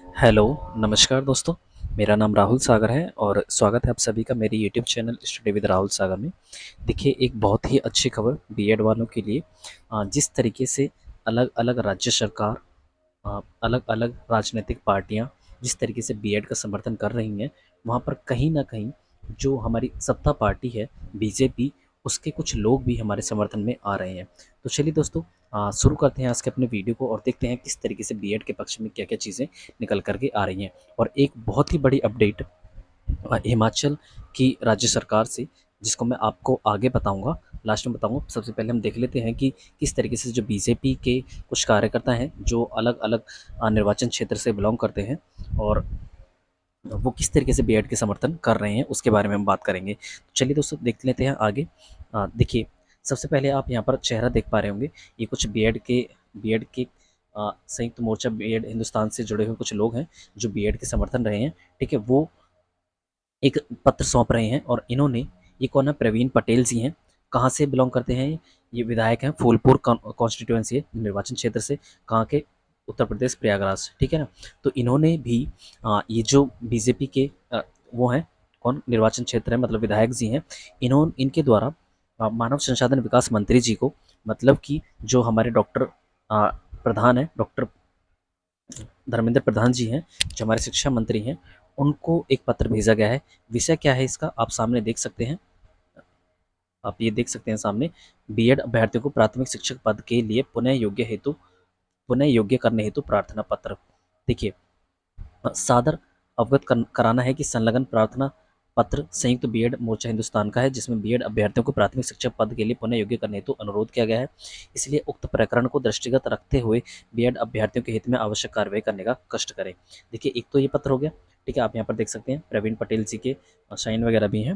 Hello, नमस्कार दोस्तों। मेरा नाम राहुल सागर है और स्वागत है आप सभी का मेरी YouTube channel study with Rahul Sagar में। देखिए, एक बहुत ही अच्छी खबर बीएड वालों के लिए। जिस तरीके से अलग-अलग राज्य सरकार, अलग-अलग राजनीतिक पार्टियां जिस तरीके से बीएड का समर्थन कर रही हैं, वहां पर कहीं ना कहीं जो हमारी सत्ता पार्टी है बीजेपी, उसके कुछ लोग भी हमारे समर्थन में आ रहे हैं। तो चलिए दोस्तों, शुरू करते हैं आज के अपने वीडियो को और देखते हैं किस तरीके से बीएड के पक्ष में क्या क्या चीज़ें निकल करके आ रही हैं। और एक बहुत ही बड़ी अपडेट हिमाचल की राज्य सरकार से, जिसको मैं आपको आगे बताऊंगा, लास्ट में बताऊंगा। सबसे पहले हम देख लेते हैं कि किस तरीके से जो बीजेपी के कुछ कार्यकर्ता हैं जो अलग अलग निर्वाचन क्षेत्र से बिलोंग करते हैं, और वो किस तरीके से बीएड के समर्थन कर रहे हैं उसके बारे में हम बात करेंगे। तो चलिए दोस्तों, देख लेते हैं आगे। देखिए, सबसे पहले आप यहाँ पर चेहरा देख पा रहे होंगे। ये कुछ बीएड के संयुक्त मोर्चा बीएड हिंदुस्तान से जुड़े हुए कुछ लोग हैं जो बीएड के समर्थन रहे हैं। ठीक है, वो एक पत्र सौंप रहे हैं। और इन्होंने, ये कौन है, प्रवीण पटेल जी हैं। कहाँ से बिलोंग करते हैं ये विधायक हैं, फूलपुर कॉन्स्टिट्यूएंसी निर्वाचन क्षेत्र से। कहाँ के? उत्तर प्रदेश, प्रयागराज। ठीक है ना। तो इन्होंने भी ये जो बीजेपी के वो हैं, कौन निर्वाचन क्षेत्र है, मतलब विधायक जी हैं, इनके द्वारा मानव संसाधन विकास मंत्री जी को, मतलब कि जो हमारे डॉक्टर प्रधान है, डॉक्टर धर्मेंद्र प्रधान जी हैं, जो हमारे शिक्षा मंत्री हैं, उनको एक पत्र भेजा गया है। विषय क्या है इसका, आप सामने देख सकते हैं। आप ये देख सकते हैं सामने, बीएड अभ्यर्थियों को प्राथमिक शिक्षक पद के लिए पुनः योग्य करने हेतु प्रार्थना पत्र। देखिए, सादर अवगत कराना है कि संलग्न प्रार्थना पत्र संयुक्त बीएड मोर्चा हिंदुस्तान का है, जिसमें बीएड अभ्यर्थियों को प्राथमिक शिक्षक पद के लिए पुनः योग्य करने हेतु अनुरोध किया गया है। इसलिए उक्त प्रकरण को दृष्टिगत रखते हुए बीएड अभ्यर्थियों के हित में आवश्यक कार्रवाई करने का कष्ट करें। देखिए, एक तो ये पत्र हो गया। ठीक है, आप यहाँ पर देख सकते हैं प्रवीण पटेल जी के साइन वगैरह भी हैं।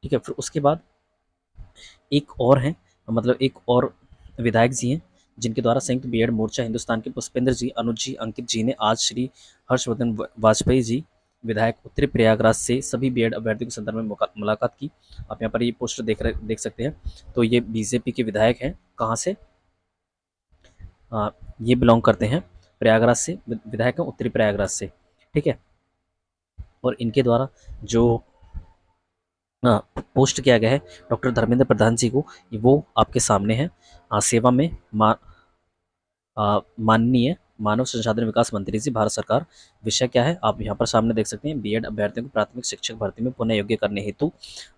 ठीक है, फिर उसके बाद एक और हैं, मतलब एक और विधायक जी हैं, जिनके द्वारा संयुक्त बीएड मोर्चा हिंदुस्तान के पुष्पेंद्र जी, अनुज जी, अंकित जी ने आज श्री हर्षवर्धन वाजपेयी जी, विधायक उत्तरी प्रयागराज से सभी बीएड अभ्यर्थियों के संदर्भ में मुलाकात की। आप यहाँ पर ये पोस्टर देख सकते हैं। तो ये बीजेपी के विधायक हैं। कहाँ से? ये बिलोंग करते हैं प्रयागराज से, विधायक हैं उत्तरी प्रयागराज से। ठीक है, और इनके द्वारा जो पोस्ट किया गया है डॉक्टर धर्मेंद्र प्रधान जी को, वो आपके सामने है। सेवा में माननीय मानव संसाधन विकास मंत्री जी, भारत सरकार। विषय क्या है, आप यहाँ पर सामने देख सकते हैं। बीएड अभ्यर्थियों को प्राथमिक शिक्षक भर्ती में पुनः योग्य करने हेतु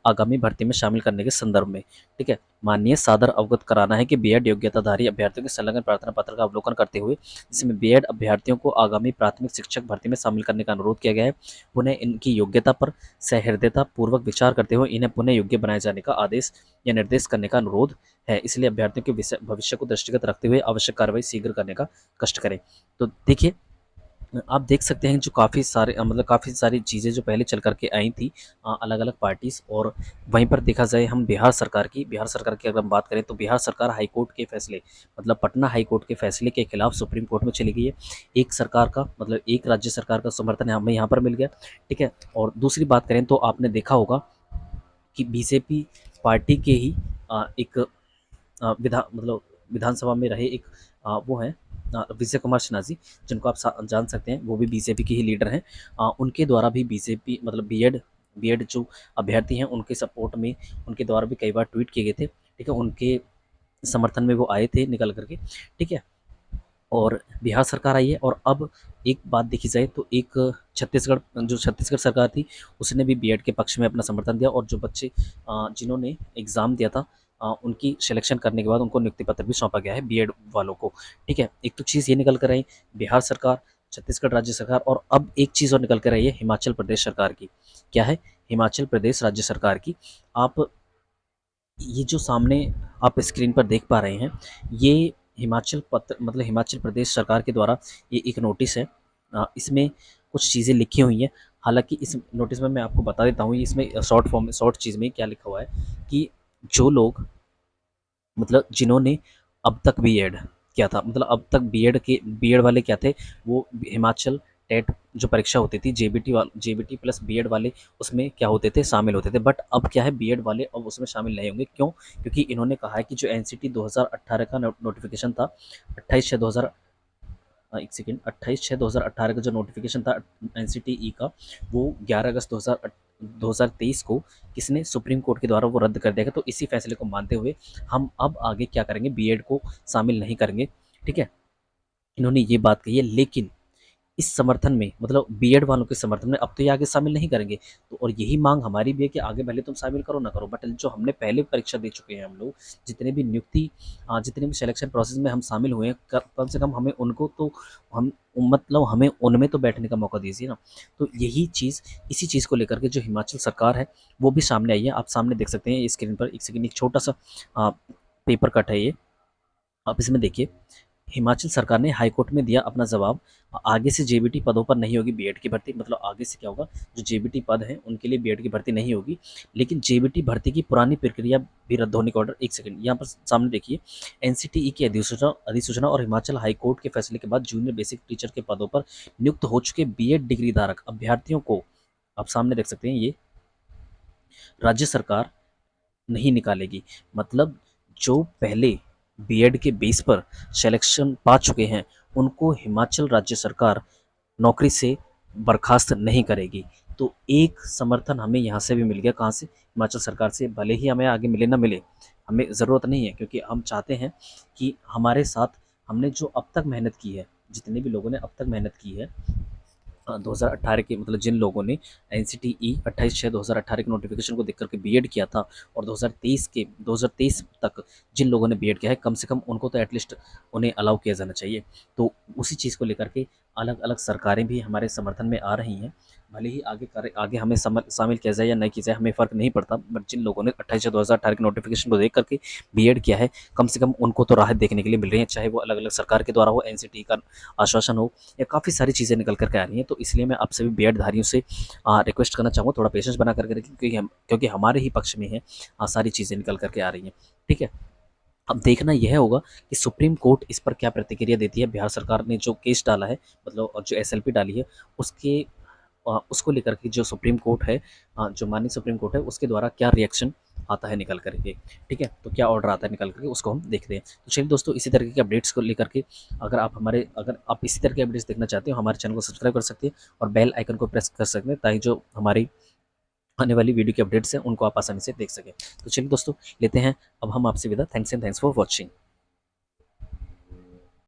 आगामी भर्ती में शामिल करने के संदर्भ में। ठीक है, माननीय सादर अवगत कराना है कि बीएड योग्यताधारी अभ्यर्थियों के संलग्न प्रार्थना पत्र का अवलोकन करते हुए, जिसमें बीएड अभ्यर्थियों को आगामी प्राथमिक शिक्षक भर्ती में शामिल करने का अनुरोध किया गया है, पुनः इनकी योग्यता पर सहृदयता पूर्वक विचार करते हुए इन्हें पुनः योग्य बनाए जाने का आदेश या निर्देश करने का अनुरोध है। इसलिए अभ्यर्थियों के भविष्य को दृष्टिगत रखते हुए आवश्यक कार्रवाई शीघ्र करने का कष्ट करें। तो देखिए, आप देख सकते हैं जो काफ़ी सारे मतलब काफ़ी सारी चीज़ें जो पहले चल करके आई थी, अलग अलग पार्टीज़। और वहीं पर देखा जाए हम बिहार सरकार की अगर हम बात करें, तो बिहार सरकार हाई कोर्ट के फैसले, मतलब पटना हाई कोर्ट के फैसले के खिलाफ सुप्रीम कोर्ट में चली गई है। एक सरकार का, मतलब एक राज्य सरकार का समर्थन हमें यहाँ पर मिल गया। ठीक है, और दूसरी बात करें तो आपने देखा होगा कि बीजेपी पार्टी के ही एक मतलब विधानसभा में रहे एक वो हैं विजय कुमार सिन्हा जी, जिनको आप जान सकते हैं, वो भी बीजेपी के ही लीडर हैं। उनके द्वारा भी बीजेपी, मतलब बीएड जो अभ्यर्थी हैं उनके सपोर्ट में, उनके द्वारा भी कई बार ट्वीट किए गए थे। ठीक है, उनके समर्थन में वो आए थे निकल करके। ठीक है, और बिहार सरकार आई है। और अब एक बात देखी जाए तो एक छत्तीसगढ़ सरकार थी, उसने भी बीएड के पक्ष में अपना समर्थन दिया। और जो बच्चे जिन्होंने एग्ज़ाम दिया था, उनकी सिलेक्शन करने के बाद उनको नियुक्ति पत्र भी सौंपा गया है बीएड वालों को। ठीक है, एक तो चीज़ ये निकल कर आई बिहार सरकार, छत्तीसगढ़ राज्य सरकार, और अब एक चीज़ और निकल कर आई है हिमाचल प्रदेश सरकार की। क्या है? हिमाचल प्रदेश राज्य सरकार की। आप ये जो सामने आप स्क्रीन पर देख पा रहे हैं, ये हिमाचल प्रदेश सरकार के द्वारा ये एक नोटिस है। इसमें कुछ चीज़ें लिखी हुई हैं। हालांकि इस नोटिस में मैं आपको बता देता हूँ, इसमें शॉर्ट चीज़ में क्या लिखा हुआ है कि जो लोग, मतलब जिन्होंने अब तक बीएड किया था, मतलब अब तक बीएड वाले क्या थे, वो हिमाचल टेट जो परीक्षा होती थी, जेबीटी प्लस बीएड वाले उसमें क्या होते थे, शामिल होते थे। बट अब क्या है, बीएड वाले अब उसमें शामिल नहीं होंगे। क्यों? क्योंकि इन्होंने कहा है कि जो एनसीटी 2018 का नोटिफिकेशन था, 28/6/2018 एक सेकेंड, 28/6/2018 का जो नोटिफिकेशन था एनसीटीई का, वो 11 अगस्त 2023 को किसने, सुप्रीम कोर्ट के द्वारा वो रद्द कर दिया गया। तो इसी फैसले को मानते हुए हम अब आगे क्या करेंगे, बीएड को शामिल नहीं करेंगे। ठीक है, इन्होंने ये बात कही है, लेकिन इस समर्थन में, मतलब बीएड वालों के समर्थन में अब तो ये आगे शामिल नहीं करेंगे। तो और यही मांग हमारी भी है कि आगे भले तुम शामिल करो ना करो, बट जो हमने पहले परीक्षा दे चुके हैं हम लोग, जितने भी नियुक्ति जितने भी सिलेक्शन प्रोसेस में हम शामिल हुए हैं, कम से कम हमें उनको तो हम मतलब हमें उनमें तो बैठने का मौका दीजिए ना। तो यही चीज़, इसी चीज़ को लेकर के जो हिमाचल सरकार है वो भी सामने आई है। आप सामने देख सकते हैं स्क्रीन पर, एक सेकंड, एक छोटा सा पेपर कट है ये, आप इसमें देखिए। हिमाचल सरकार ने हाईकोर्ट में दिया अपना जवाब, आगे से जेबीटी पदों पर नहीं होगी बीएड की भर्ती। मतलब आगे से क्या होगा, जो जेबीटी पद हैं उनके लिए बीएड की भर्ती नहीं होगी, लेकिन जेबीटी भर्ती की पुरानी प्रक्रिया भी रद्द होने का ऑर्डर। एक सेकंड, यहाँ पर सामने देखिए, एनसीटीई की अधिसूचना और हिमाचल हाईकोर्ट के फैसले के बाद जूनियर बेसिक टीचर के पदों पर नियुक्त हो चुके बीएड डिग्री धारक अभ्यर्थियों को, आप सामने देख सकते हैं, ये राज्य सरकार नहीं निकालेगी। मतलब जो पहले बीएड के बेस पर सिलेक्शन पा चुके हैं उनको हिमाचल राज्य सरकार नौकरी से बर्खास्त नहीं करेगी। तो एक समर्थन हमें यहाँ से भी मिल गया, कहाँ से, हिमाचल सरकार से। भले ही हमें आगे मिले ना मिले, हमें ज़रूरत नहीं है, क्योंकि हम चाहते हैं कि हमारे साथ हमने जो अब तक मेहनत की है, जितने भी लोगों ने अब तक मेहनत की है 2018 के, मतलब जिन लोगों ने एनसीटीई 28/6/2018 के नोटिफिकेशन को देख करके बीएड किया था, और 2023 तक जिन लोगों ने बीएड किया है, कम से कम उनको तो एटलीस्ट उन्हें अलाउ किया जाना चाहिए। तो उसी चीज़ को लेकर के अलग अलग सरकारें भी हमारे समर्थन में आ रही हैं। भले ही आगे हमें शामिल किया जाए या नहीं किया जाए, हमें फ़र्क नहीं पड़ता, बट जिन लोगों ने 28/6/2018 के नोटिफिकेशन को देख करके बीएड किया है, कम से कम उनको तो राहत देखने के लिए मिल रही है, चाहे वो अलग अलग सरकार के द्वारा हो, एनसीटीई का आश्वासन हो, या काफ़ी सारी चीज़ें निकल कर के आ रही हैं। तो इसलिए मैं आप सभी बीएड धारियों से रिक्वेस्ट करना चाहूँगा, थोड़ा पेशेंस बना करके रखें, क्योंकि हमारे ही पक्ष में है, सारी चीज़ें निकल कर के आ रही हैं। ठीक है, अब देखना यह होगा कि सुप्रीम कोर्ट इस पर क्या प्रतिक्रिया देती है। बिहार सरकार ने जो केस डाला है, मतलब और जो एसएलपी डाली है, उसके उसको लेकर के जो सुप्रीम कोर्ट है, जो माननीय सुप्रीम कोर्ट है, उसके द्वारा क्या रिएक्शन आता है निकल करके। ठीक है, तो क्या ऑर्डर आता है निकल करके, उसको हम देखते हैं। तो चलिए दोस्तों, इसी तरीके के अपडेट्स को लेकर के अगर आप इसी तरह के अपडेट्स देखना चाहते हो, हमारे चैनल को सब्सक्राइब कर सकते हैं और बेल आइकन को प्रेस कर सकते हैं, ताकि जो हमारी आने वाली वीडियो की अपडेट्स हैं उनको आप आसानी से देख सकें। तो चलिए दोस्तों, लेते हैं अब हम आपसे विदा। Thanks for watching.